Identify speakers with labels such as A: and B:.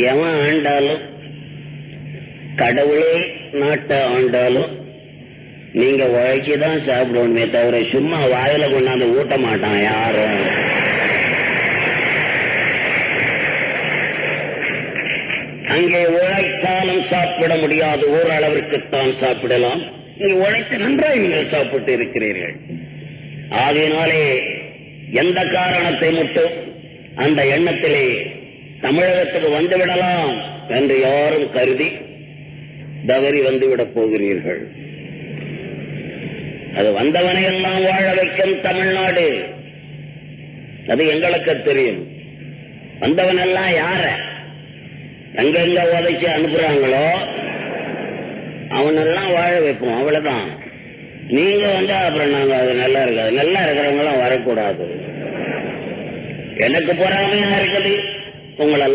A: எவன் ஆண்டாலும், கடவுளே நாட்டை ஆண்டாலும் நீங்க உழைச்சிதான் சாப்பிடணுமே தவிர சும்மா வாயில கொண்டாந்து ஊட்ட மாட்டான் யாரும். அங்கே உழைத்தாலும் சாப்பிட முடியாது, ஓரளவிற்குத்தான் சாப்பிடலாம். இங்கே உழைத்து நன்றாக நீங்கள் சாப்பிட்டு இருக்கிறீர்கள். ஆகையினாலே எந்த காரணத்தை மட்டும் அந்த எண்ணத்திலே தமிழகத்துக்கு வந்துவிடலாம் என்று யாரும் கருதி தவறி வந்துவிடப் போகிறீர்கள். அது வந்தவனை எல்லாம் வாழ வைக்கும் தமிழ்நாடு, அது எங்களுக்கு தெரியும். வந்தவன் எல்லாம் யார எங்கெங்க உதைச்சு அனுப்புறாங்களோ அவனெல்லாம் வாழ வைப்போம், அவ்வளவுதான். நீங்க வந்தா அப்புறம் நாங்க அது நல்லா இருக்காது. நல்லா இருக்கிறவங்க எல்லாம் வரக்கூடாது. எனக்கு பொறாமையா இருக்குது உங்களெல்லாம்